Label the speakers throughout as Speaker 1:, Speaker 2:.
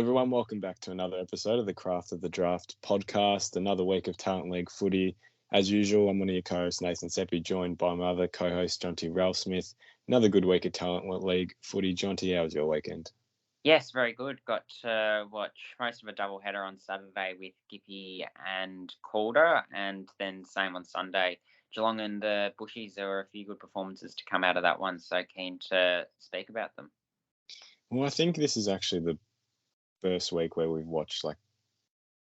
Speaker 1: everyone, welcome back to another episode of the Craft of the Draft podcast. Another week of Talent League footy. As usual, I'm one of your co-hosts, Nathan Seppi, joined by my other co-host, Jonty Ralsmith. Another good week of Talent League footy. Jonty, how was your weekend?
Speaker 2: Yes, very good. Got to watch most of a doubleheader on Saturday with Gippy and Calder, and then same on Sunday. Geelong and the Bushies, there were a few good performances to come out of that one, so keen to speak about them.
Speaker 1: Well, I think this is actually the first week where we've watched like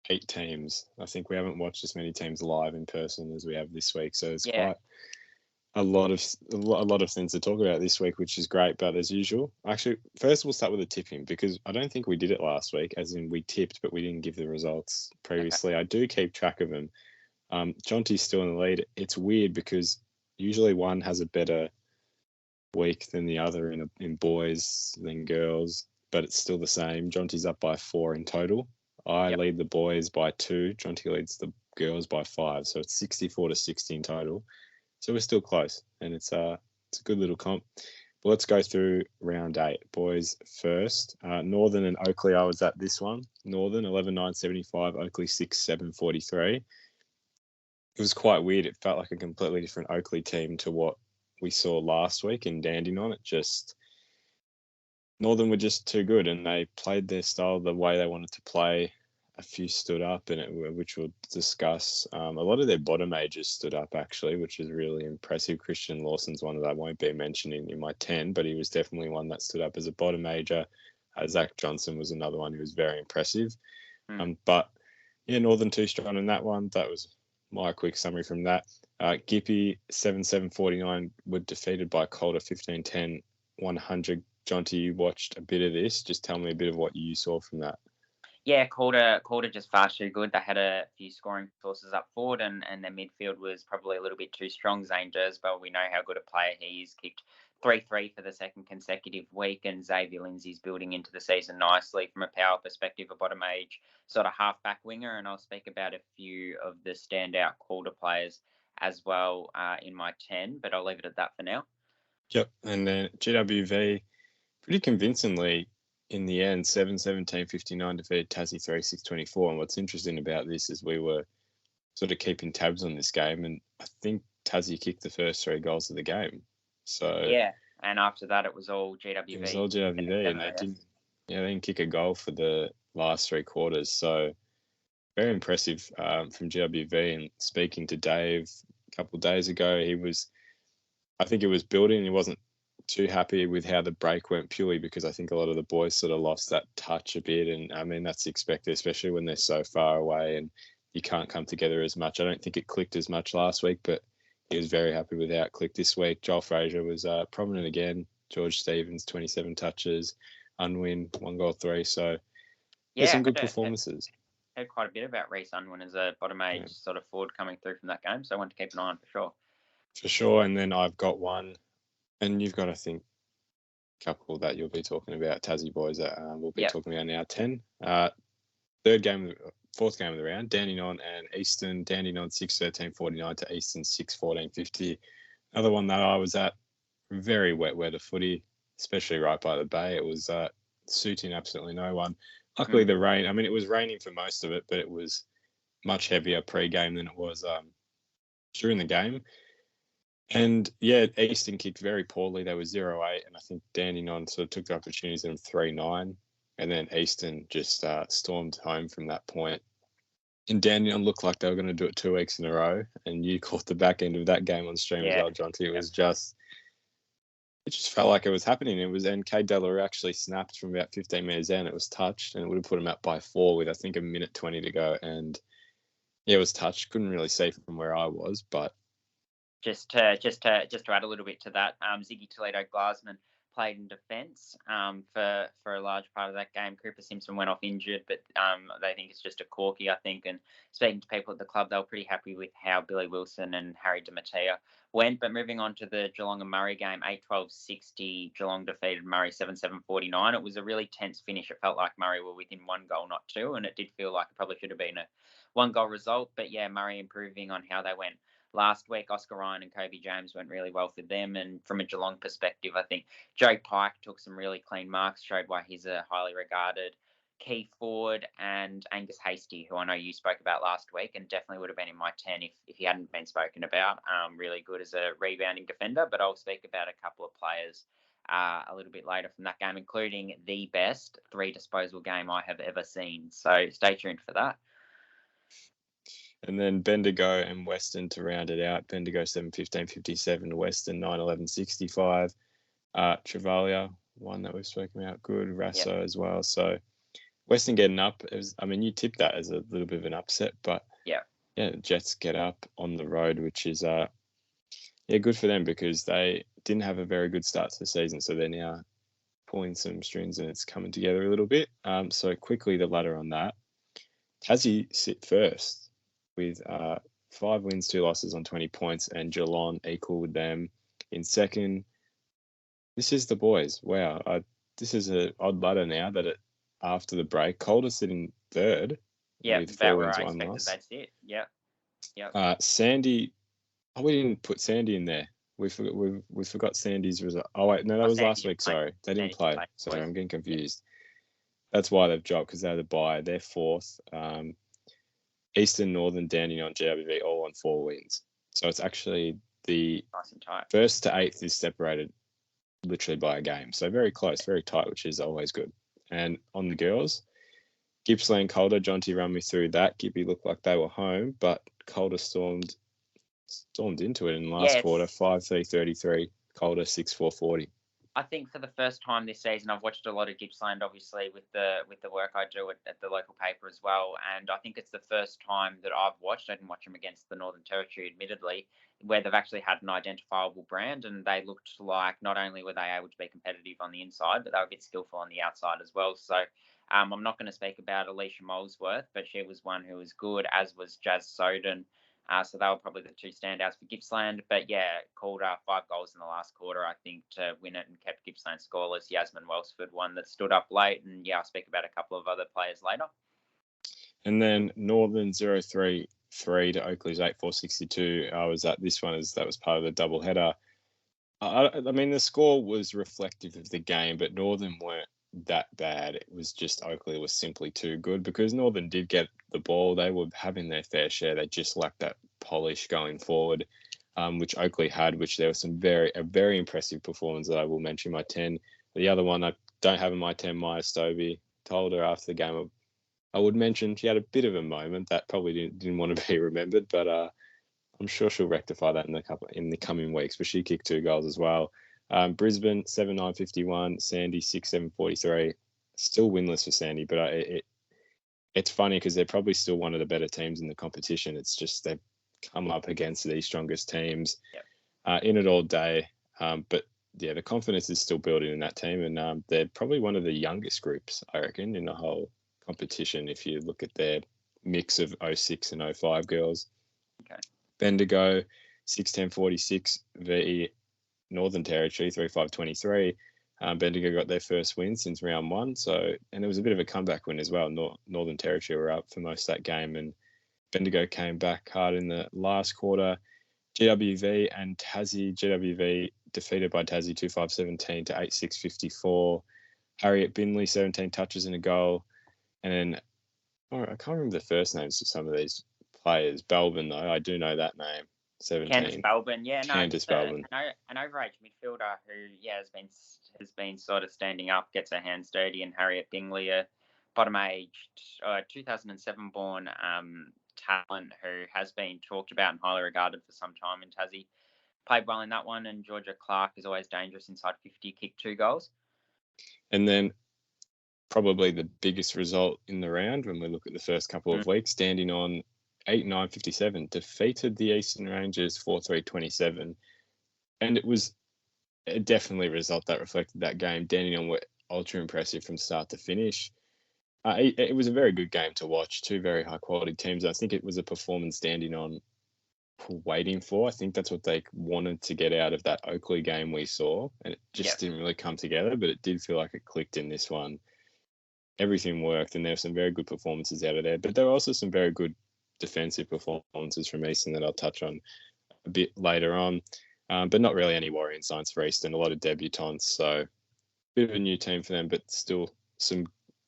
Speaker 1: 8 teams. I think we haven't watched as many teams live in person as we have this week, so it's quite a lot of things to talk about this week, which is great. But as usual, actually, first we'll start with the tipping because I don't think we did it last week, as in we tipped, but we didn't give the results previously. Okay. I do keep track of them. Jonty's still in the lead. It's weird because usually one has a better week than the other in boys than girls, but it's still the same. Jonty's up by 4 in total. I lead the boys by 2. Jonty leads the girls by 5. So it's 64-60 in total. So we're still close, and it's a good little comp. But let's go through round 8. Boys first. Northern and Oakley, I was at this one. Northern 11-9-75, Oakley 6-7-43. It was quite weird. It felt like a completely different Oakley team to what we saw last week in Dandenong. Northern were just too good, and they played their style the way they wanted to play. A few stood up, which we'll discuss. A lot of their bottom ages stood up, actually, which is really impressive. Christian Lawson's one that I won't be mentioning in my 10, but he was definitely one that stood up as a bottom ager. Zach Johnson was another one who was very impressive. But, yeah, Northern too strong in that one. That was my quick summary from that. Gippy 7-7-49 were defeated by Calder 15-10, 100. Jonty, you watched a bit of this. Just tell me a bit of what you saw from that.
Speaker 2: Yeah, Calder just far too good. They had a few scoring sources up forward, and their midfield was probably a little bit too strong. Zane Dursbell, we know how good a player he is. Kicked 3-3 for the second consecutive week, and Xavier Lindsay's building into the season nicely from a power perspective, a bottom age sort of halfback winger. And I'll speak about a few of the standout Calder players as well in my 10, but I'll leave it at that for now.
Speaker 1: Yep, and then GWV pretty convincingly in the end, 7-17-59 defeated Tassie 3-6-24. And what's interesting about this is we were sort of keeping tabs on this game, and I think Tassie kicked the first 3 goals of the game. So
Speaker 2: yeah, and after that, it was all GWV.
Speaker 1: It was all GWV, and they didn't kick a goal for the last 3 quarters. So very impressive from GWV. And speaking to Dave a couple of days ago, I think it was building. He wasn't too happy with how the break went, purely because I think a lot of the boys sort of lost that touch a bit. And I mean, that's expected, especially when they're so far away and you can't come together as much. I don't think it clicked as much last week, but he was very happy with how it clicked this week. Joel Fraser was prominent again. George Stevens, 27 touches, Unwin, 1 goal, 3. So yeah, some good performances.
Speaker 2: Heard quite a bit about Reece Unwin as a bottom age sort of forward coming through from that game. So I want to keep an eye on for sure.
Speaker 1: For sure. And then I've got one. And you've got, I think, a couple that you'll be talking about, Tassie boys, that we'll be talking about now. 10. Fourth game of the round, Dandenong and Eastern. Dandenong 6-13-49 to Eastern 6-14-50. Another one that I was at, very wet weather footy, especially right by the bay. It was suiting absolutely no one. Luckily, the rain, I mean, it was raining for most of it, but it was much heavier pre-game than it was during the game. And, yeah, Eastern kicked very poorly. They were 0-8, and I think Dandenong sort of took the opportunities and 3-9. And then Eastern just stormed home from that point. And Dandenong looked like they were going to do it 2 weeks in a row. And you caught the back end of that game on stream as well, Jonty. It just felt like it was happening. And Cade Delarue actually snapped from about 15 metres in. It was touched, and it would have put him up by 4 with, I think, 1:20 to go. And, yeah, it was touched. Couldn't really see from where I was, but...
Speaker 2: Just to add a little bit to that, Ziggy Toledo-Glasman played in defence for a large part of that game. Cooper Simpson went off injured, but they think it's just a corky, I think. And speaking to people at the club, they were pretty happy with how Billy Wilson and Harry DiMattia went. But moving on to the Geelong and Murray game, 8-12-60, Geelong defeated Murray 7-7-49. It was a really tense finish. It felt like Murray were within 1 goal, not 2, and it did feel like it probably should have been a 1-goal result. But, yeah, Murray improving on how they went last week. Oscar Ryan and Kobe James went really well for them. And from a Geelong perspective, I think Joe Pike took some really clean marks, showed why he's a highly regarded key forward, and Angus Hastie, who I know you spoke about last week and definitely would have been in my 10 if he hadn't been spoken about. Really good as a rebounding defender, but I'll speak about a couple of players a little bit later from that game, including the best 3 disposal game I have ever seen. So stay tuned for that.
Speaker 1: And then Bendigo and Western to round it out. Bendigo 7-15-57, Western 9-11-65. Travalia, one that we've spoken about, good. Rasso as well. So Western getting up. You tipped that as a little bit of an upset, but yeah, Jets get up on the road, which is good for them because they didn't have a very good start to the season. So they're now pulling some strings and it's coming together a little bit. So quickly the ladder on that. Tassie sit first with 5 wins, 2 losses on 20 points, and Geelong equal with them in second. This is the boys. Wow. This is an odd ladder now that after the break. Calder sitting third with 4 wins, 1 loss.
Speaker 2: That's it. Yeah.
Speaker 1: Sandy, we didn't put Sandy in there. We forgot Sandy's result. Oh wait, no, that was last week. Sorry, they didn't play. Sorry, I'm getting confused. That's why they've dropped, because they're the bye. They're fourth. Eastern, Northern, Dandenong, GWV all on 4 wins. So it's actually the
Speaker 2: nice and tight.
Speaker 1: 1st to 8th is separated literally by a game. So very close, very tight, which is always good. And on the girls, Gippsland, Calder, Jonty run me through that. Gippy looked like they were home, but Calder stormed into it in the last quarter, 5-3-33, Calder 6-4-40.
Speaker 2: I think for the first time this season, I've watched a lot of Gippsland, obviously, with the work I do at the local paper as well. And I think it's the first time that I've watched, I didn't watch them against the Northern Territory, admittedly, where they've actually had an identifiable brand. And they looked like not only were they able to be competitive on the inside, but they were a bit skillful on the outside as well. So I'm not going to speak about Alicia Molesworth, but she was one who was good, as was Jazz Soden. So they were probably the 2 standouts for Gippsland. But yeah, Calder 5 goals in the last quarter, I think, to win it and kept Gippsland scoreless. Yasmin Welsford, one that stood up late. And yeah, I'll speak about a couple of other players later.
Speaker 1: And then Northern 0-3-3 to Oakley's 8-4-62. I was at this one that was part of the double header. The score was reflective of the game, but Northern weren't that bad. It was just Oakley was simply too good because Northern did get the ball. They were having their fair share. They just lacked that polish going forward, which Oakley had, which there was a very impressive performance that I will mention my 10. The other one I don't have in my 10, Maya Stovey, told her after the game, I would mention she had a bit of a moment that probably didn't want to be remembered, but I'm sure she'll rectify that in the coming weeks. But she kicked 2 goals as well. Brisbane 7-9-51, Sandy 6-7-43. Still winless for Sandy, but it's funny because they're probably still one of the better teams in the competition. It's just they've come up against these strongest teams in it all day. But yeah, the confidence is still building in that team, and they're probably one of the youngest groups, I reckon, in the whole competition if you look at their mix of 06 and 05 girls.
Speaker 2: Okay.
Speaker 1: Bendigo 6-10-46 v Northern Territory 3-5-23. Bendigo got their first win since round 1, and it was a bit of a comeback win as well. Northern Territory were up for most of that game, and Bendigo came back hard in the last quarter. GWV and Tassie. GWV defeated by Tassie 2-5-17 to 8-6-54. Harriet Binley 17 touches and a goal, and then I can't remember the first names of some of these players. Belbin though, I do know that name. 17.
Speaker 2: Candice Belbin,
Speaker 1: Candice Belbin.
Speaker 2: An overage midfielder who has been sort of standing up, gets her hands dirty, and Harriet Bingley, a bottom-aged 2007 born talent who has been talked about and highly regarded for some time in Tassie, played well in that one. And Georgia Clark is always dangerous inside 50, kicked 2 goals.
Speaker 1: And then probably the biggest result in the round when we look at the first couple of weeks, standing on 8-9-57, defeated the Eastern Rangers 4-3-27. And it was definitely a result that reflected that game. Dandenong were ultra impressive from start to finish. It was a very good game to watch. 2 very high quality teams. I think it was a performance Dandenong waiting for. I think that's what they wanted to get out of that Oakley game we saw. And it just didn't really come together, but it did feel like it clicked in this one. Everything worked, and there were some very good performances out of there. But there were also some very good defensive performances from Eastern that I'll touch on a bit later on. But not really any worrying signs for Eastern. A lot of debutants, so a bit of a new team for them, but still some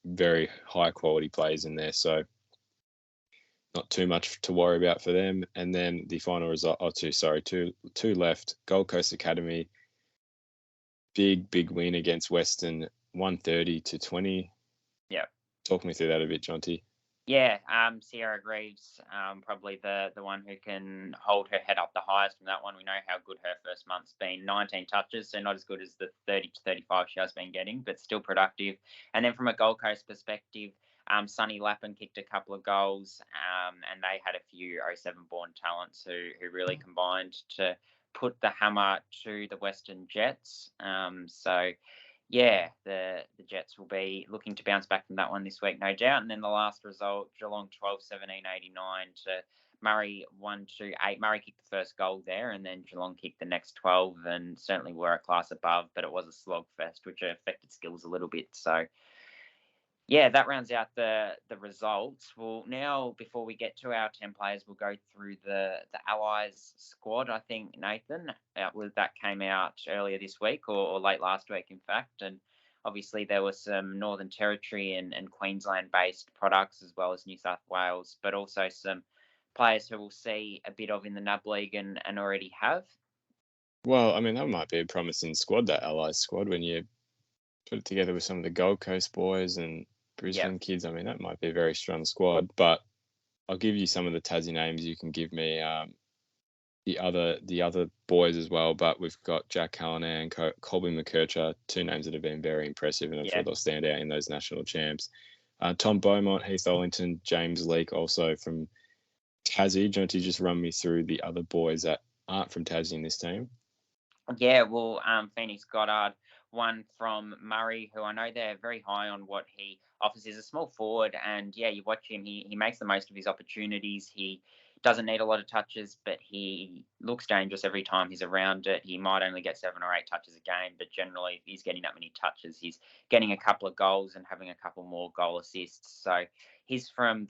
Speaker 1: very high quality players in there. So not too much to worry about for them. And then the final result, two left. Gold Coast Academy, big win against Western, 130-20.
Speaker 2: Yeah.
Speaker 1: Talk me through that a bit, Jonty.
Speaker 2: Yeah, Sierra Greaves, probably the one who can hold her head up the highest from that one. We know how good her first month's been. 19 touches, so not as good as the 30 to 35 she has been getting, but still productive. And then from a Gold Coast perspective, Sunny Lappin kicked a couple of goals, and they had a few 07-born talents who really combined to put the hammer to the Western Jets. So yeah, the Jets will be looking to bounce back from that one this week, no doubt. And then the last result, Geelong 12-17-89 to Murray 1-2-8. Murray kicked the first goal there, and then Geelong kicked the next 12, and certainly were a class above, but it was a slog fest, which affected skills a little bit. So yeah, that rounds out the results. Well, now before we get to our 10 players, we'll go through the Allies squad. I think, Nathan, that came out earlier this week or late last week, in fact. And obviously there were some Northern Territory and Queensland-based products as well as New South Wales, but also some players who we'll see a bit of in the NAB League and already have.
Speaker 1: Well, I mean, that might be a promising squad, that Allies squad, when you put it together with some of the Gold Coast boys and Brisbane kids. I mean, that might be a very strong squad, but I'll give you some of the Tassie names. You can give me the other boys as well. But we've got Jack Callanan, Colby McKercher, two names that have been very impressive, and I'm sure they'll stand out in those national champs. Tom Beaumont, Heath Ollington, James Leake, also from Tassie. Do you want to just run me through the other boys that aren't from Tassie in this team?
Speaker 2: Yeah, well, Phoenix Goddard, one from Murray, who I know they're very high on what he offers. He's a small forward, and yeah, you watch him, he makes the most of his opportunities. He doesn't need a lot of touches, but he looks dangerous every time he's around it. He might only get 7 or 8 touches a game, but generally, if he's getting that many touches, he's getting a couple of goals and having a couple more goal assists. So he's from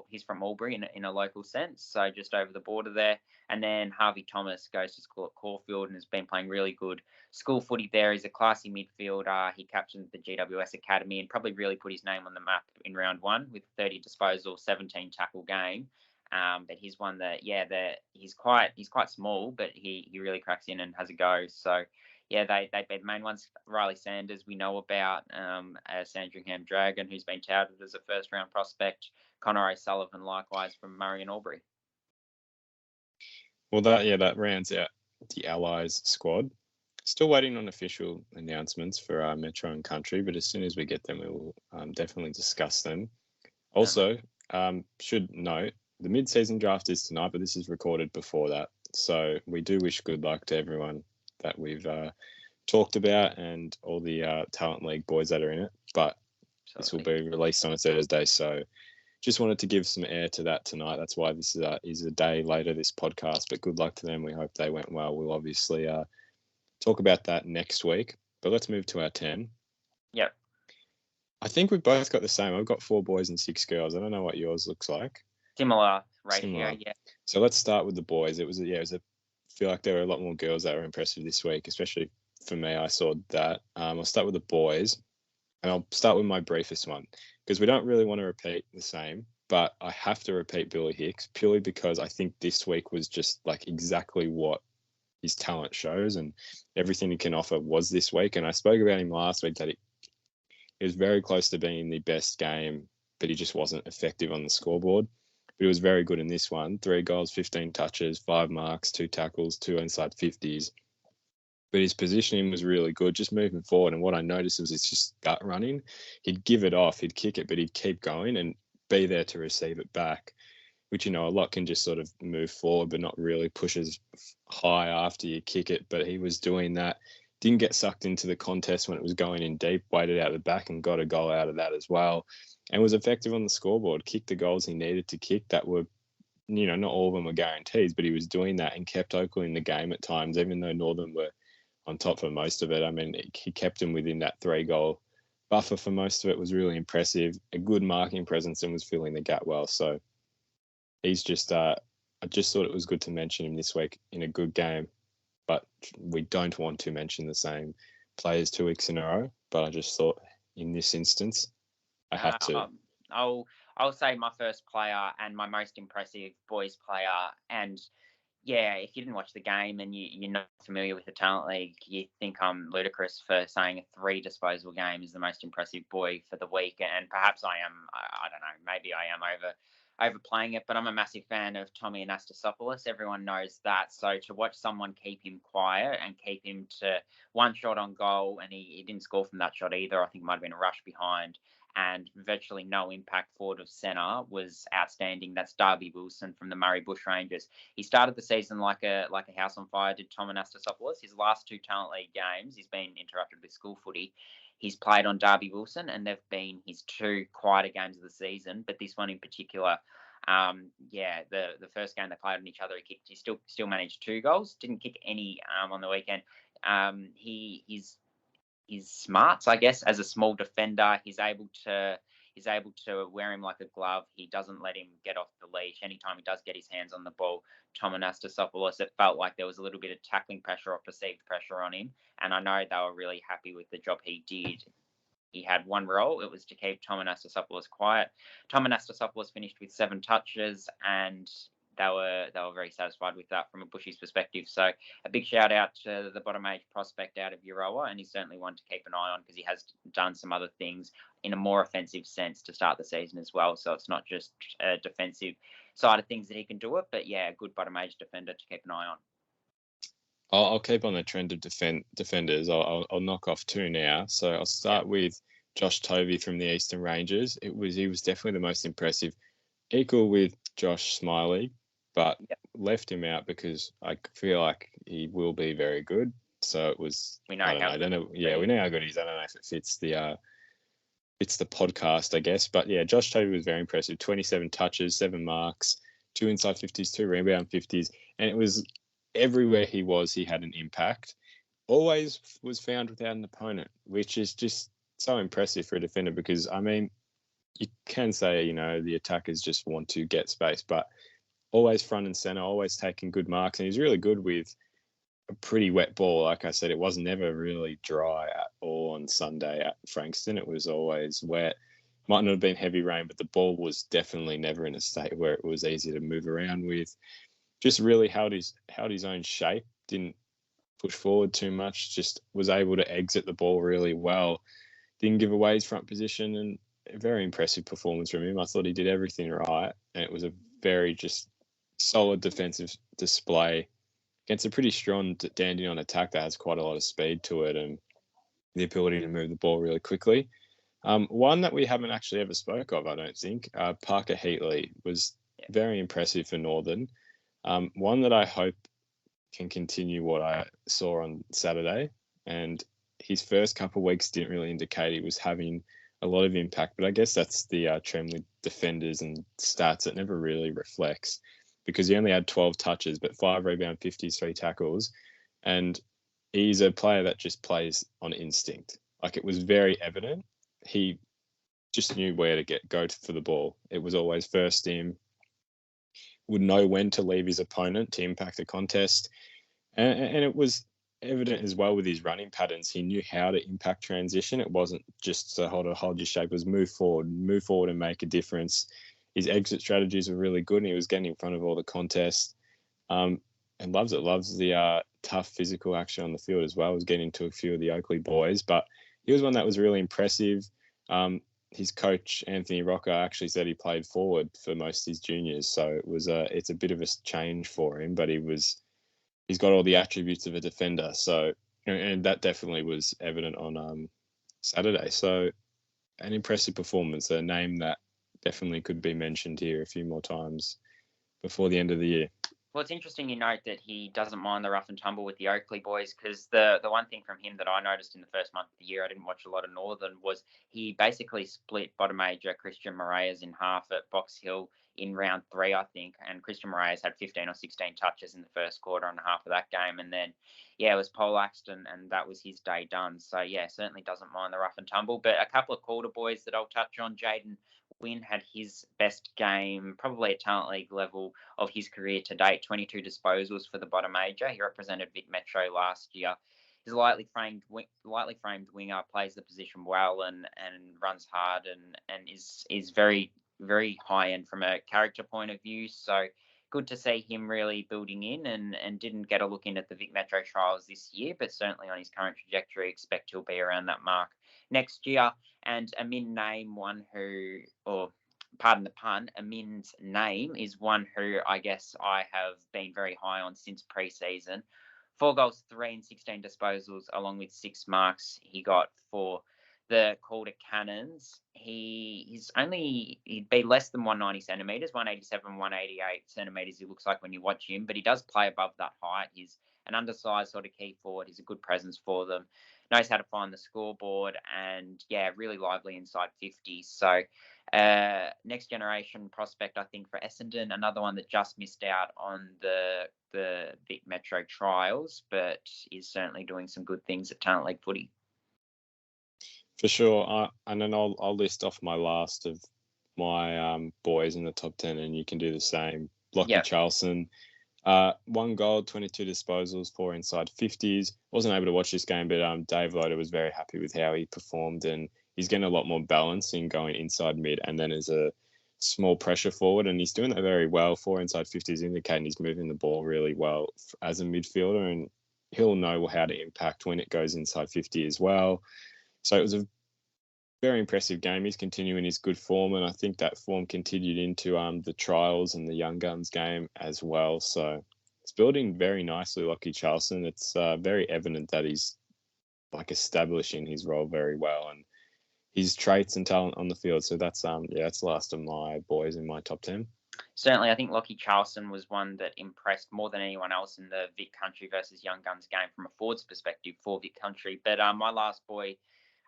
Speaker 2: he's from Albury in a local sense, so just over the border there. And then Harvey Thomas goes to school at Caulfield and has been playing really good school footy there. He's a classy midfielder. He captained the GWS Academy and probably really put his name on the map in round 1 with 30 disposal, 17 tackle game. But he's one that, he's quite small, but he really cracks in and has a go. So yeah, they've been the main ones. Riley Sanders, we know about, a Sandringham Dragon, who's been touted as a first round prospect. Connor O'Sullivan, likewise from Murray and Albury.
Speaker 1: Well, that rounds out the Allies squad. Still waiting on official announcements for Metro and Country, but as soon as we get them, we will definitely discuss them. Also, should note, the mid-season draft is tonight, but this is recorded before that. So we do wish good luck to everyone that we've talked about and all the Talent League boys that are in it. But this will be released on a Thursday, so just wanted to give some air to that tonight. That's why this is a day later, this podcast. But good luck to them. We hope they went well. We'll obviously talk about that next week. But let's move to our 10.
Speaker 2: Yep.
Speaker 1: I think we've both got the same. I've got 4 boys and 6 girls. I don't know what yours looks like.
Speaker 2: Similar ratio, yeah.
Speaker 1: So let's start with the boys. I feel like there were a lot more girls that were impressive this week, especially for me. I saw that. I'll start with the boys, and I'll start with my briefest one because we don't really want to repeat the same, but I have to repeat Billy Hicks purely because I think this week was just like exactly what his talent shows and everything he can offer was this week. And I spoke about him last week that it was very close to being the best game, but he just wasn't effective on the scoreboard. But he was very good in this one. 3 goals, 15 touches, 5 marks, 2 tackles, 2 inside 50s. But his positioning was really good, just moving forward. And what I noticed was it's just gut running. He'd give it off, he'd kick it, but he'd keep going and be there to receive it back, which, a lot can just sort of move forward, but not really push as high after you kick it. But he was doing that. Didn't get sucked into the contest when it was going in deep, waited out the back and got a goal out of that as well. And was effective on the scoreboard, kicked the goals he needed to kick that were, not all of them were guarantees, but he was doing that and kept Oakland in the game at times, even though Northern were on top for most of it. I mean, he kept him within that 3-goal buffer for most of it. Was really impressive, a good marking presence and was filling the gap well. So he's just, I just thought it was good to mention him this week in a good game, but we don't want to mention the same players 2 weeks in a row. But I just thought in this instance, I had to.
Speaker 2: I'll say my first player and my most impressive boys player. And yeah, if you didn't watch the game and you're not familiar with the Talent League, you think I'm ludicrous for saying a 3 disposable game is the most impressive boy for the week. And perhaps I am, I don't know, maybe I am overplaying it, but I'm a massive fan of Tommy Anastasopoulos. Everyone knows that. So to watch someone keep him quiet and keep him to 1 shot on goal, and he didn't score from that shot either. I think it might have been a rush behind, and virtually no impact forward of centre was outstanding. That's Darby Wilson from the Murray Bushrangers. He started the season like a house on fire, did Tom Anastasopoulos. His last 2 Talent League games, he's been interrupted with school footy. He's played on Darby Wilson, and they've been his 2 quieter games of the season. But this one in particular, the first game they played on each other, he still managed 2 goals. Didn't kick any on the weekend. His smarts, I guess, as a small defender, he's able to wear him like a glove. He doesn't let him get off the leash. Anytime he does get his hands on the ball, Tom Anastasopoulos, it felt like there was a little bit of tackling pressure or perceived pressure on him. And I know they were really happy with the job he did. He had one role. It was to keep Tom Anastasopoulos quiet. Tom Anastasopoulos finished with 7 touches, and they were very satisfied with that from a Bushy's perspective. So a big shout out to the bottom age prospect out of Euroa, and he's certainly one to keep an eye on because he has done some other things in a more offensive sense to start the season as well. So it's not just a defensive side of things that he can do it, but yeah, a good bottom age defender to keep an eye on.
Speaker 1: I'll keep on the trend of defenders. I'll knock off 2 now. So I'll start with Josh Tovey from the Eastern Rangers. He was definitely the most impressive, equal with Josh Smiley, but left him out because I feel like he will be very good. So it was. We know how good he is. I don't know if it fits the podcast, I guess. But yeah, Josh Tovey was very impressive. 27 touches, 7 marks, 2 inside 50s, 2 rebound 50s, and it was. Everywhere he was, he had an impact. Always was found without an opponent, which is just so impressive for a defender because, I mean, you can say, the attackers just want to get space, but always front and center, always taking good marks. And he's really good with a pretty wet ball. Like I said, it was never really dry at all on Sunday at Frankston. It was always wet. Might not have been heavy rain, but the ball was definitely never in a state where it was easy to move around with. Just really held his own shape, didn't push forward too much, just was able to exit the ball really well, didn't give away his front position, and a very impressive performance from him. I thought he did everything right, and it was a very just solid defensive display against a pretty strong Dandenong attack that has quite a lot of speed to it and the ability to move the ball really quickly. One that we haven't actually ever spoke of, I don't think, Parker Heatley was very impressive for Northern. One that I hope can continue what I saw on Saturday, and his first couple of weeks didn't really indicate he was having a lot of impact, but I guess that's the trend with defenders and stats. It never really reflects because he only had 12 touches, but 5 rebound 50s, 3 tackles, and he's a player that just plays on instinct. Like, it was very evident. He just knew where to go for the ball. It was always first in, would know when to leave his opponent to impact the contest. And it was evident as well with his running patterns. He knew how to impact transition. It wasn't just to hold your shape. It was move forward and make a difference. His exit strategies were really good, and he was getting in front of all the contests. And loves the tough physical action on the field as well. He was getting into a few of the Oakley boys, but he was one that was really impressive. His coach, Anthony Rocca, actually said he played forward for most of his juniors. So it's a bit of a change for him, but he's got all the attributes of a defender. So, and that definitely was evident on Saturday. So an impressive performance, a name that definitely could be mentioned here a few more times before the end of the year.
Speaker 2: Well, it's interesting you note that he doesn't mind the rough and tumble with the Oakley boys, because the one thing from him that I noticed in the first month of the year, I didn't watch a lot of Northern, was he basically split bottom major Christian Moraes in half at Box Hill in round 3, I think, and Christian Moraes had 15 or 16 touches in the first quarter and half of that game, and then, it was poleaxed, and that was his day done. So, certainly doesn't mind the rough and tumble. But a couple of Calder boys that I'll touch on. Jaden Wynn had his best game, probably at Talent League level, of his career to date, 22 disposals for the bottom major. He represented Vic Metro last year. he's a lightly framed winger, plays the position well, and runs hard, and is very, very high end from a character point of view. So good to see him really building in, and didn't get a look in at the Vic Metro trials this year, but certainly on his current trajectory, expect he'll be around that mark next year. And Amin Name, pardon the pun, Amin's name is one who I guess I have been very high on since pre-season. 4 goals, 3 and 16 disposals, along with 6 marks he got for the Calder Cannons. He'd be less than 190 centimetres, 187, 188 centimetres he looks like when you watch him, but he does play above that height. He's an undersized sort of key forward. He's a good presence for them, knows how to find the scoreboard, and yeah, really lively inside 50. So next generation prospect, I think, for Essendon, another one that just missed out on the Vic Metro trials, but is certainly doing some good things at Talent League footy.
Speaker 1: For sure. And then I'll list off my last of my boys in the top 10, and you can do the same. Lockie Charlson, 1 goal, 22 disposals, 4 inside 50s. Wasn't able to watch this game, but Dave Loader was very happy with how he performed, and he's getting a lot more balance in going inside mid and then as a small pressure forward, and he's doing that very well. 4 inside 50s indicating he's moving the ball really well as a midfielder, and he'll know how to impact when it goes inside 50 as well. So it was a very impressive game. He's continuing his good form, and I think that form continued into the trials and the Young Guns game as well. So it's building very nicely, Lockie Charlson. It's very evident that he's establishing his role very well, and his traits and talent on the field. So that's that's the last of my boys in my top 10.
Speaker 2: Certainly, I think Lockie Charlson was one that impressed more than anyone else in the Vic Country versus Young Guns game from a forwards perspective for Vic Country. But my last boy,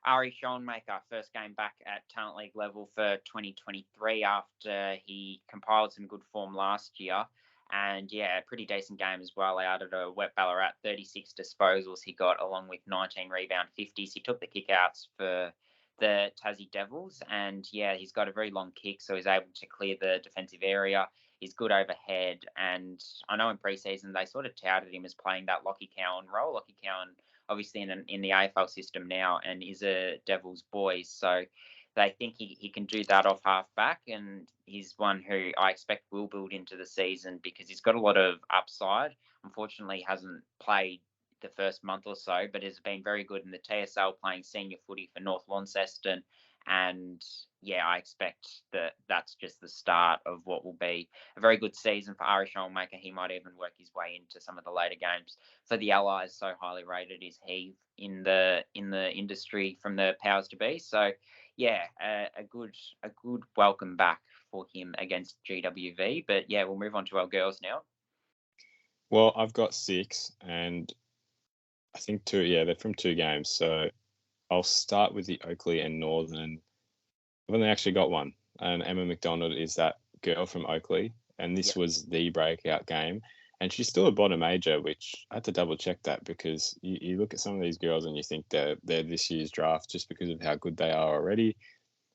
Speaker 2: Ari Schoenmaker, first game back at Talent League level for 2023 after he compiled some good form last year. And yeah, a pretty decent game as well out at a wet Ballarat. 36 disposals he got, along with 19 rebound 50s. He took the kickouts for the Tassie Devils, and yeah, he's got a very long kick, so he's able to clear the defensive area. He's good overhead, and I know in pre-season they sort of touted him as playing that Lockie Cowan role. Lockie Cowan, obviously in the AFL system now, and is a Devils boy, so they think he can do that off half back, and he's one who I expect will build into the season because he's got a lot of upside. Unfortunately, he hasn't played the first month or so, but has been very good in the TSL, playing senior footy for North Launceston. And yeah, I expect that that's just the start of what will be a very good season for Ari Schoenmaker. He might even work his way into some of the later games for the Allies. So highly rated is he in the industry from the powers to be. So yeah, a good welcome back for him against GWV. But yeah, we'll move on to our girls now.
Speaker 1: Well, I've got 6, and I think 2. Yeah, they're from 2 games. So I'll start with the Oakley and Northern. I've only actually got one, and Emma McDonald is that girl from Oakley, and this was the breakout game. And she's still a bottom major, which I had to double check that, because you look at some of these girls and you think they're this year's draft just because of how good they are already.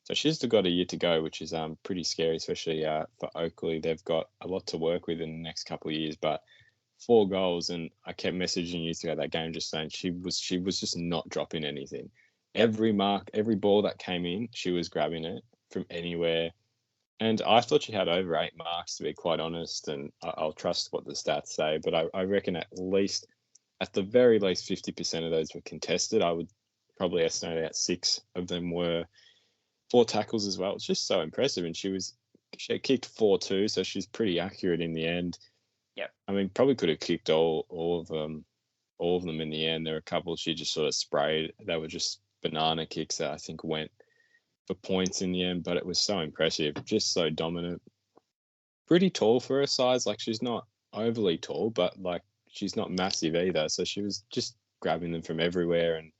Speaker 1: So she's still got a year to go, which is pretty scary, especially for Oakley. They've got a lot to work with in the next couple of years, but 4 goals, and I kept messaging you throughout that game just saying she was just not dropping anything. Every mark, every ball that came in, she was grabbing it from anywhere. And I thought she had over 8 marks, to be quite honest, and I'll trust what the stats say, but I reckon at the very least 50% of those were contested. I would probably estimate that 6 of them were 4 tackles as well. It's just so impressive, and she had kicked 4 too, so she's pretty accurate in the end.
Speaker 2: Yeah,
Speaker 1: I mean, probably could have kicked all of them in the end. There were a couple she just sort of sprayed. They were just banana kicks that I think went for points in the end, but it was so impressive, just so dominant. Pretty tall for her size. Like, she's not overly tall, but like she's not massive either. So she was just grabbing them from everywhere, and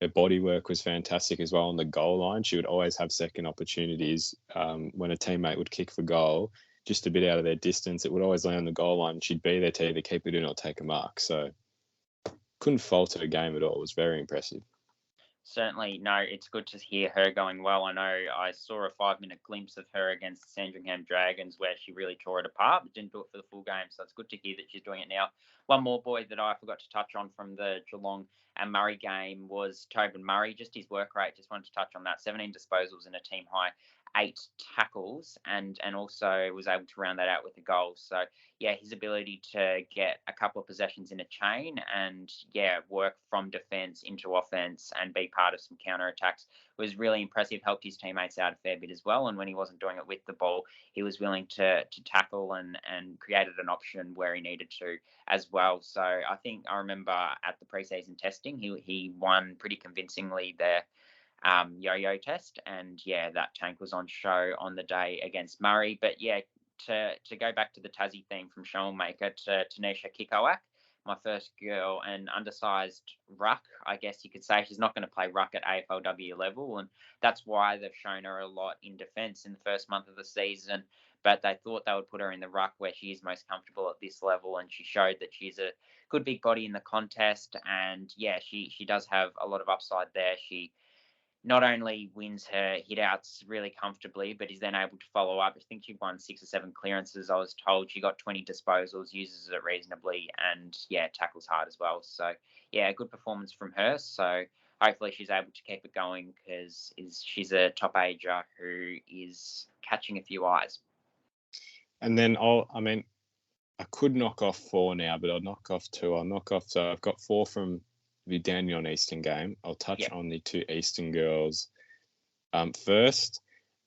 Speaker 1: her body work was fantastic as well on the goal line. She would always have second opportunities when a teammate would kick for goal, just a bit out of their distance. It would always land on the goal line. She'd be there to either keep it in or take a mark. So couldn't fault her game at all. It was very impressive.
Speaker 2: Certainly, no, it's good to hear her going well. I know I saw a 5-minute glimpse of her against the Sandringham Dragons where she really tore it apart, but didn't do it for the full game. So it's good to hear that she's doing it now. One more boy that I forgot to touch on from the Geelong and Murray game was Tobin Murray. Just his work rate, just wanted to touch on that. 17 disposals and a team high 8 tackles, and also was able to round that out with a goal. So yeah, his ability to get a couple of possessions in a chain and work from defence into offence and be part of some counter attacks was really impressive. Helped his teammates out a fair bit as well. And when he wasn't doing it with the ball, he was willing to tackle and created an option where he needed to as well. So I think I remember at the preseason testing, he won pretty convincingly there yo-yo test, and that tank was on show on the day against Murray. But to go back to the Tassie theme from Showmaker to Tanisha Kikowak, my first girl, an undersized ruck, I guess you could say. She's not going to play ruck at AFLW level, and that's why they've shown her a lot in defence in the first month of the season. But they thought they would put her in the ruck where she is most comfortable at this level, and she showed that she's a good big body in the contest. And she does have a lot of upside there. She not only wins her hit outs really comfortably, but is then able to follow up. I think she won 6 or 7 clearances. I was told she got 20 disposals, uses it reasonably, and tackles hard as well. So a good performance from her. So hopefully she's able to keep it going because she's a top ager who is catching a few eyes.
Speaker 1: And then I could knock off 4 now, but I'll knock off 2. So I've got 4 from the Dandenong Eastern game. I'll touch on the 2 Eastern girls first.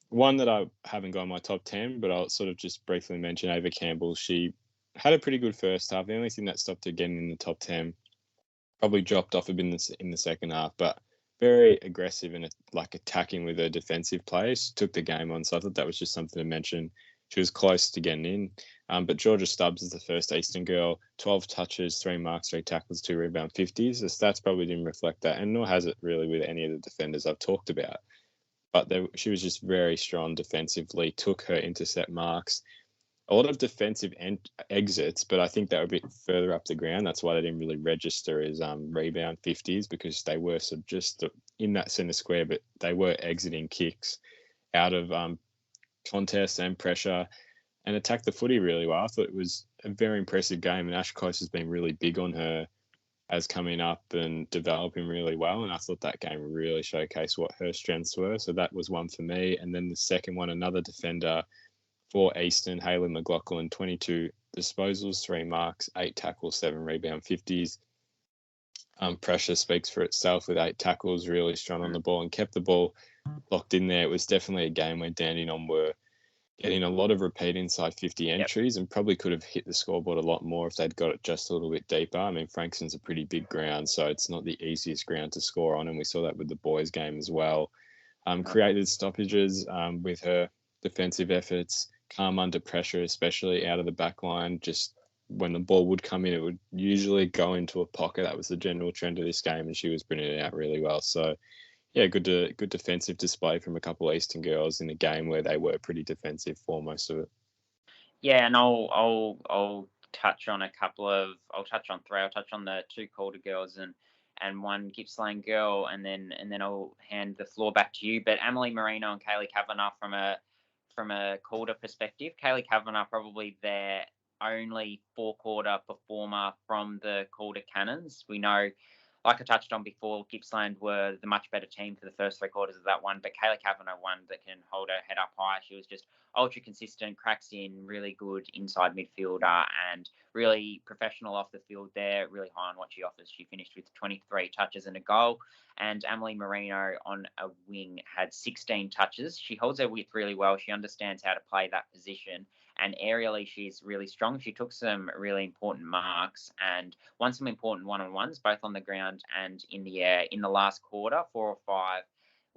Speaker 1: One that I haven't got in my top 10, but I'll sort of just briefly mention Ava Campbell. She had a pretty good first half. The only thing that stopped her getting in the top 10 probably dropped off a bit in the second half, but very aggressive and attacking with her defensive players. She took the game on, so I thought that was just something to mention. She was close to getting in. But Georgia Stubbs is the first Eastern girl, 12 touches, 3 marks, 3 tackles, 2 rebound 50s. The stats probably didn't reflect that, and nor has it really with any of the defenders I've talked about. But she was just very strong defensively, took her intercept marks. A lot of defensive exits, but I think they were a bit further up the ground. That's why they didn't really register as rebound 50s, because they were sort of just in that centre square, but they were exiting kicks out of contests and pressure and attacked the footy really well. I thought it was a very impressive game, and Ash Close has been really big on her as coming up and developing really well. And I thought that game really showcased what her strengths were. So that was one for me. And then the second one, another defender for Eastern, Hayley McLaughlin, 22 disposals, 3 marks, 8 tackles, 7 rebound 50s. Pressure speaks for itself with 8 tackles, really strong on the ball and kept the ball locked in there. It was definitely a game where Dandenong were getting a lot of repeat inside 50 entries and probably could have hit the scoreboard a lot more if they'd got it just a little bit deeper. I mean, Frankston's a pretty big ground, so it's not the easiest ground to score on, and we saw that with the boys' game as well. Created stoppages with her defensive efforts, calm under pressure, especially out of the back line. Just when the ball would come in, it would usually go into a pocket. That was the general trend of this game, and she was bringing it out really well. So good defensive display from a couple of Eastern girls in a game where they were pretty defensive for most of it.
Speaker 2: Yeah, and I'll touch on a couple of. I'll touch on 3. I'll touch on the 2 Calder girls and 1 Gippsland girl, and then I'll hand the floor back to you. But Emily Marino and Kaylee Kavanagh from a Calder perspective, Kaylee Kavanagh probably their only 4-quarter performer from the Calder Cannons. We know, like I touched on before, Gippsland were the much better team for the first 3 quarters of that one, but Kaylee Kavanagh, one that can hold her head up high. She was just ultra consistent, cracks in, really good inside midfielder, and really professional off the field there, really high on what she offers. She finished with 23 touches and a goal, and Emily Marino on a wing had 16 touches. She holds her width really well. She understands how to play that position, and aerially she's really strong. She took some really important marks and won some important one-on-ones, both on the ground and in the air in the last quarter, 4 or 5,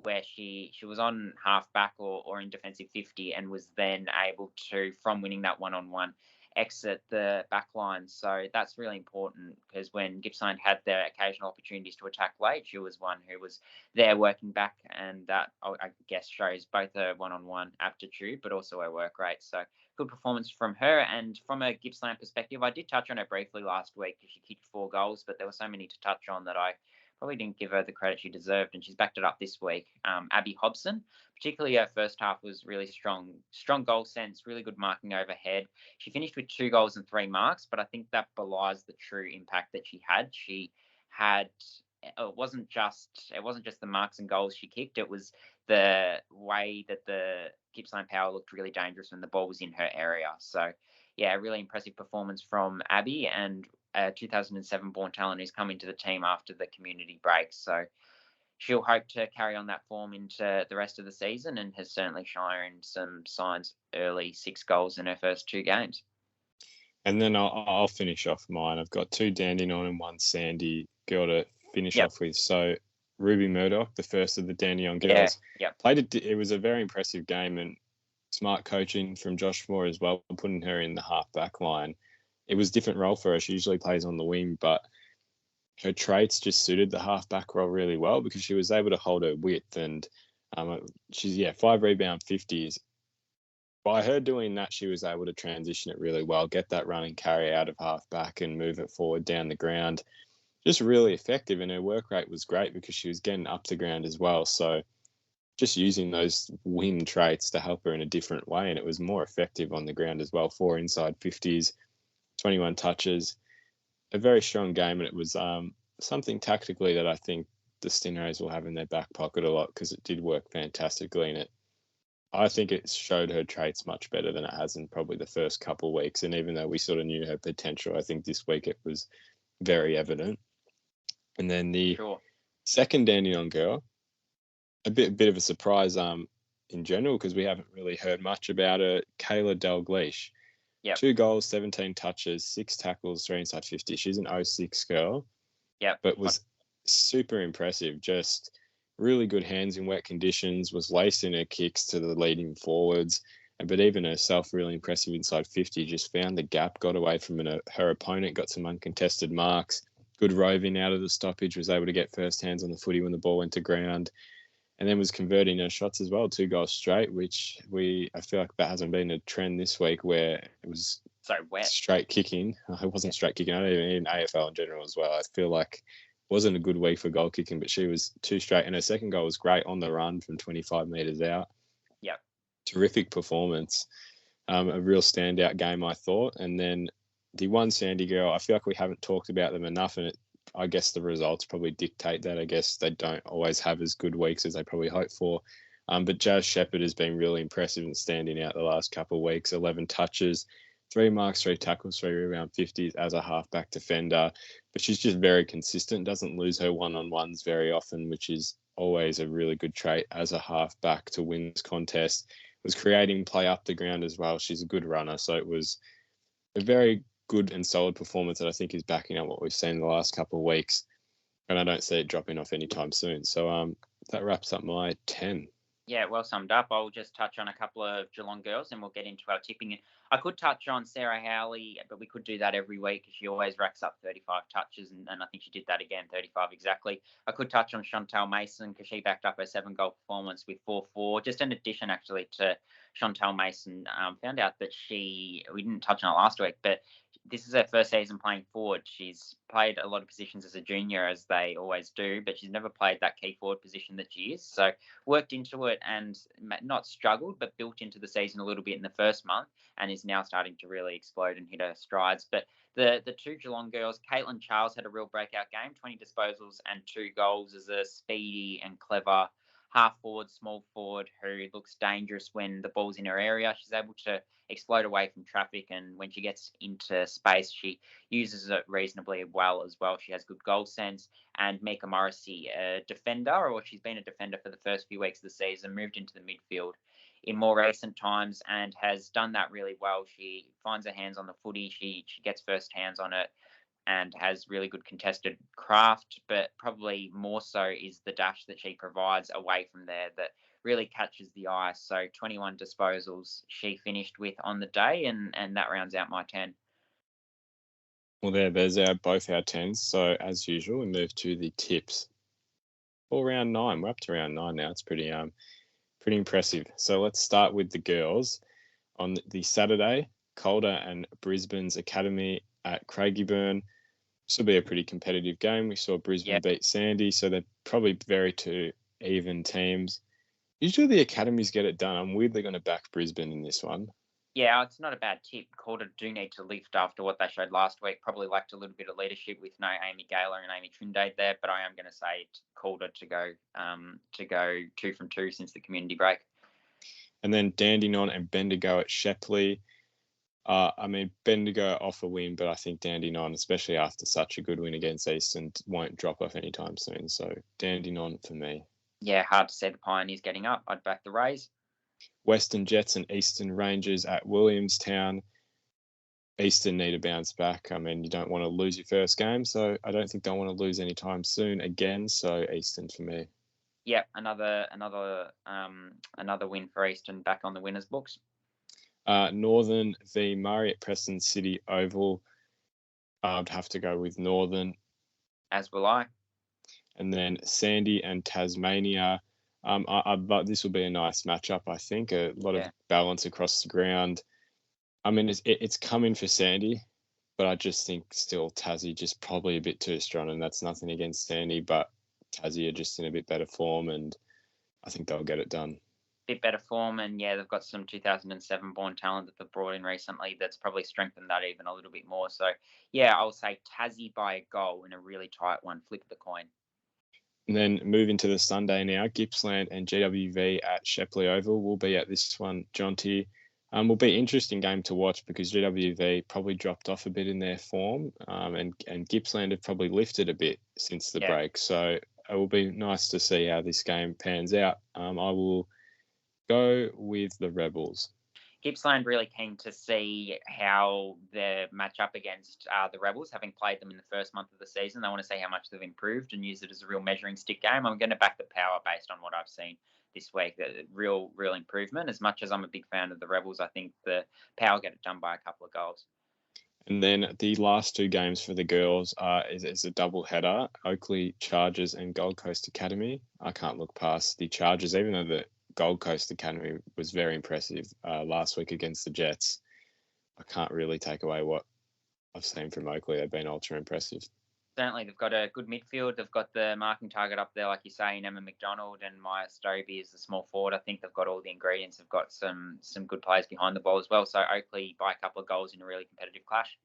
Speaker 2: where she was on half back or in defensive 50 and was then able to, from winning that one-on-one, exit the back line. So that's really important, because when Gippsland had their occasional opportunities to attack late, she was one who was there working back, and that, I guess, shows both her one-on-one aptitude but also her work rate. So good performance from her. And from a Gippsland perspective, I did touch on her briefly last week because she kicked 4 goals, but there were so many to touch on that I probably didn't give her the credit she deserved, and she's backed it up this week. Abby Hobson, particularly her first half was really strong goal sense, really good marking overhead. She finished with 2 goals and 3 marks, but I think that belies the true impact that she had. She had it wasn't just the marks and goals she kicked. It was the way that the Gippsland Power looked really dangerous when the ball was in her area. So, yeah, a really impressive performance from Abby, and a 2007 born talent who's come into the team after the community break. So she'll hope to carry on that form into the rest of the season, and has certainly shown some signs early. 6 goals in her first 2 games.
Speaker 1: And then I'll finish off mine. I've got 2 Dandenong and 1 Sandy girl to finish off with. So Ruby Murdoch, the first of the Dandenong girls, played it was a very impressive game, and smart coaching from Josh Moore as well, putting her in the half-back line. It was a different role for her. She usually plays on the wing, but her traits just suited the half-back role really well because she was able to hold her width, and she's 5 rebound 50s. By her doing that, she was able to transition it really well, get that run and carry out of half-back and move it forward down the ground. Just really effective, and her work rate was great because she was getting up to ground as well. So just using those wing traits to help her in a different way, and it was more effective on the ground as well. 4 inside 50s, 21 touches, a very strong game, and it was something tactically that I think the Stingrays will have in their back pocket a lot because it did work fantastically, and I think it showed her traits much better than it has in probably the first couple of weeks. And even though we sort of knew her potential, I think this week it was very evident. And then the second Dandenong girl, a bit of a surprise in general because we haven't really heard much about her, Kayla Dalgleish. 2 goals, 17 touches, 6 tackles, 3 inside 50. She's an 06 girl. But was super impressive. Just really good hands in wet conditions, was lacing her kicks to the leading forwards. But even herself, really impressive inside 50, just found the gap, got away from her opponent, got some uncontested marks. Good roving out of the stoppage, was able to get first hands on the footy when the ball went to ground, and then was converting her shots as well, 2 goals straight, which I feel like that hasn't been a trend this week where it was
Speaker 2: so wet.
Speaker 1: Straight kicking. It wasn't straight kicking. I don't even mean AFL in general as well. I feel like it wasn't a good week for goal kicking, but she was 2 straight, and her second goal was great on the run from 25 metres out. Terrific performance. A real standout game, I thought. And then the 1 Sandy girl, I feel like we haven't talked about them enough, and I guess the results probably dictate that. I guess they don't always have as good weeks as they probably hope for. But Jazz Shepherd has been really impressive and standing out the last couple of weeks. 11 touches, 3 marks, 3 tackles, 3 rebound 50s as a halfback defender. But she's just very consistent, doesn't lose her one-on-ones very often, which is always a really good trait as a halfback to win this contest. Was creating play up the ground as well. She's a good runner. So it was a very good and solid performance that I think is backing up what we've seen the last couple of weeks. And I don't see it dropping off anytime soon. So that wraps up my 10.
Speaker 2: Yeah, well summed up. I'll just touch on a couple of Geelong girls and we'll get into our tipping. I could touch on Sarah Howley, but we could do that every week because she always racks up 35 touches, and I think she did that again, 35 exactly. I could touch on Chantal Mason because she backed up her 7-goal performance with 4-4. Just in addition, actually, to Chantal Mason, found out that we didn't touch on it last week, but this is her first season playing forward. She's played a lot of positions as a junior, as they always do, but she's never played that key forward position that she is. So worked into it and not struggled, but built into the season a little bit in the first month, and is now starting to really explode and hit her strides. But the 2 Geelong girls, Caitlin Charles had a real breakout game, 20 disposals and 2 goals as a speedy and clever half forward, small forward who looks dangerous when the ball's in her area. She's able to explode away from traffic, and when she gets into space, she uses it reasonably well as well. She has good goal sense. And Mika Morrissey, a defender, or she's been a defender for the first few weeks of the season, moved into the midfield in more recent times and has done that really well. She finds her hands on the footy. She gets first hands on it and has really good contested craft, but probably more so is the dash that she provides away from there that really catches the eye. So 21 disposals she finished with on the day, and that rounds out my 10.
Speaker 1: Well, there's both our 10s. So as usual, we move to the tips for round 9. We're up to round 9 now. It's pretty impressive. So let's start with the girls. On the Saturday, Calder and Brisbane's Academy at Craigieburn. This will be a pretty competitive game. We saw Brisbane beat Sandy, so they're probably very two even teams. Usually the academies get it done. I'm weirdly going to back Brisbane in this one.
Speaker 2: Yeah, it's not a bad tip. Calder do need to lift after what they showed last week. Probably lacked a little bit of leadership with no Amy Gaylor and Amy Trindade there, but I am going to say Calder to go 2 from 2 since the community break.
Speaker 1: And then Dandenong and Bendigo at Shepley. Bendigo off a win, but I think Dandenong, especially after such a good win against Eastern, won't drop off anytime soon. So Dandenong for me.
Speaker 2: Yeah, hard to see the Pioneers getting up. I'd back the Rays.
Speaker 1: Western Jets and Eastern Rangers at Williamstown. Eastern need to bounce back. You don't want to lose your first game, so I don't think they'll want to lose anytime soon again. So Eastern for me.
Speaker 2: Yep, another win for Eastern, back on the winners' books.
Speaker 1: Northern v Murray at Preston City Oval. I'd have to go with Northern.
Speaker 2: As will I.
Speaker 1: And then Sandy and Tasmania. But this will be a nice matchup, I think. A lot of balance across the ground. It's coming for Sandy, but I just think still Tassie just probably a bit too strong, and that's nothing against Sandy, but Tassie are just in a bit better form, and I think they'll get it done.
Speaker 2: Bit better form, and they've got some 2007 born talent that they've brought in recently that's probably strengthened that even a little bit more. So, I'll say Tassie by a goal in a really tight one. Flip the coin.
Speaker 1: And then moving to the Sunday now, Gippsland and GWV at Shepley Oval will be at this one, Jonty. Will be an interesting game to watch because GWV probably dropped off a bit in their form, and Gippsland have probably lifted a bit since the break. So it will be nice to see how this game pans out. I will go with the Rebels.
Speaker 2: Gippsland really keen to see how they match up against the Rebels, having played them in the first month of the season. They want to see how much they've improved and use it as a real measuring stick game. I'm going to back the Power based on what I've seen this week. Real improvement. As much as I'm a big fan of the Rebels, I think the Power get it done by a couple of goals.
Speaker 1: And then the last two games for the girls is a double header: Oakley Chargers and Gold Coast Academy. I can't look past the Chargers, even though the Gold Coast Academy was very impressive last week against the Jets. I can't really take away what I've seen from Oakley. They've been ultra impressive.
Speaker 2: Certainly, they've got a good midfield. They've got the marking target up there, like you say, in Emma McDonald, and Maya Stobie is the small forward. I think they've got all the ingredients. They've got some good players behind the ball as well. So Oakley by a couple of goals in a really competitive clash.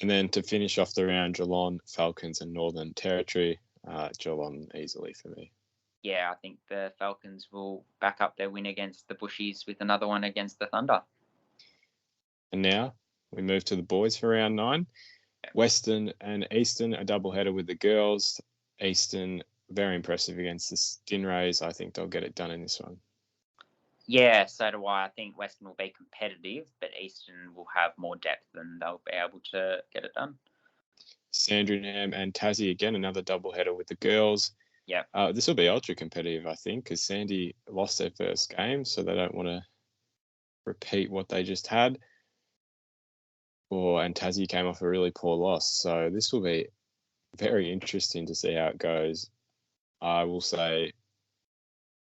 Speaker 1: And then to finish off the round, Geelong, Falcons and Northern Territory. Geelong easily for me.
Speaker 2: Yeah, I think the Falcons will back up their win against the Bushies with another one against the Thunder. And
Speaker 1: now we move to the boys for round 9. Western and Eastern, a doubleheader with the girls. Eastern, very impressive against the Stinrays. I think they'll get it done in this one.
Speaker 2: Yeah, so do I. I think Western will be competitive, but Eastern will have more depth and they'll be able to get it done.
Speaker 1: Sandringham and Tassie, again, another doubleheader with the girls.
Speaker 2: Yeah.
Speaker 1: This will be ultra competitive, I think, because Sandy lost their first game, so they don't want to repeat what they just had. And Tassie came off a really poor loss. So this will be very interesting to see how it goes. I will say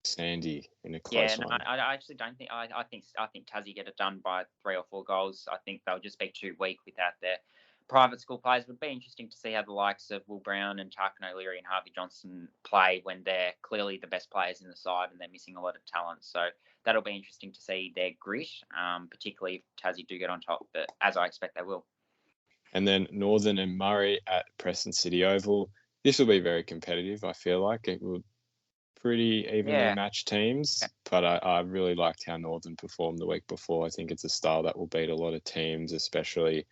Speaker 1: Sandy in a close one.
Speaker 2: I actually don't think I think Tassie get it done by 3 or 4 goals. I think they'll just be too weak without their private school players. It would be interesting to see how the likes of Will Brown and Tarkin O'Leary and Harvey Johnson play when they're clearly the best players in the side and they're missing a lot of talent. So that'll be interesting to see their grit, particularly if Tassie do get on top, but as I expect they will.
Speaker 1: And then Northern and Murray at Preston City Oval. This will be very competitive, I feel like. It will pretty evenly matched teams, but I really liked how Northern performed the week before. I think it's a style that will beat a lot of teams, especially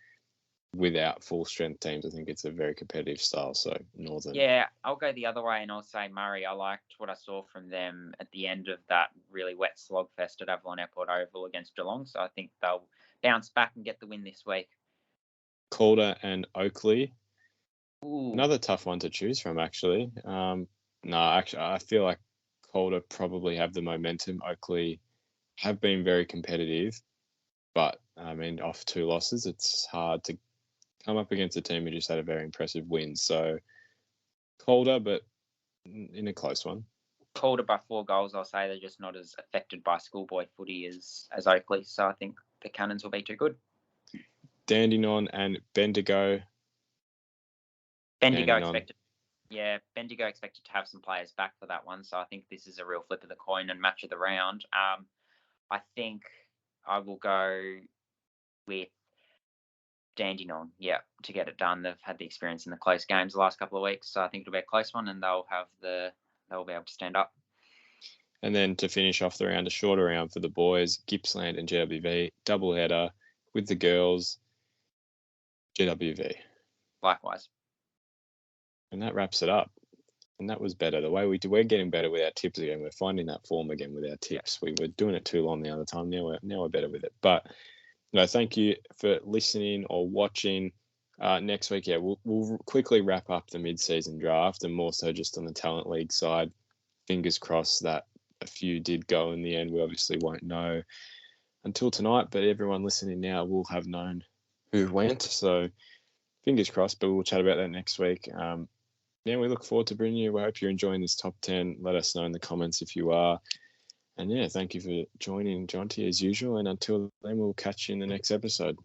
Speaker 1: without full strength teams. I think it's a very competitive style. So Northern.
Speaker 2: Yeah, I'll go the other way and I'll say Murray. I liked what I saw from them at the end of that really wet slogfest at Avalon Airport Oval against Geelong. So I think they'll bounce back and get the win this week.
Speaker 1: Calder and Oakley.
Speaker 2: Ooh.
Speaker 1: Another tough one to choose from, actually. Actually, I feel like Calder probably have the momentum. Oakley have been very competitive, but off 2 losses, it's hard to come up against a team who just had a very impressive win. So Calder, but in a close one.
Speaker 2: Calder by 4 goals. I'll say they're just not as affected by schoolboy footy as Oakley. So I think the Cannons will be too good.
Speaker 1: Dandenong and Bendigo.
Speaker 2: Bendigo expected to have some players back for that one, so I think this is a real flip of the coin and match of the round. I think I will go with Dandenong, to get it done. They've had the experience in the close games the last couple of weeks, so I think it'll be a close one, and they'll be able to stand up.
Speaker 1: And then to finish off the round, a shorter round for the boys, Gippsland and GWV, double header with the girls, GWV.
Speaker 2: Likewise.
Speaker 1: And that wraps it up. And that was better. The way we're getting better with our tips again. We're finding that form again with our tips. We were doing it too long the other time. Now we're better with it. But thank you for listening or watching. Next week, we'll quickly wrap up the mid-season draft, and more so just on the Talent League side. Fingers crossed that a few did go in the end. We obviously won't know until tonight, but everyone listening now will have known who went. So fingers crossed, but we'll chat about that next week. We look forward to bringing you. I hope you're enjoying this top 10. Let us know in the comments if you are. And thank you for joining Jonty as usual. And until then, we'll catch you in the next episode.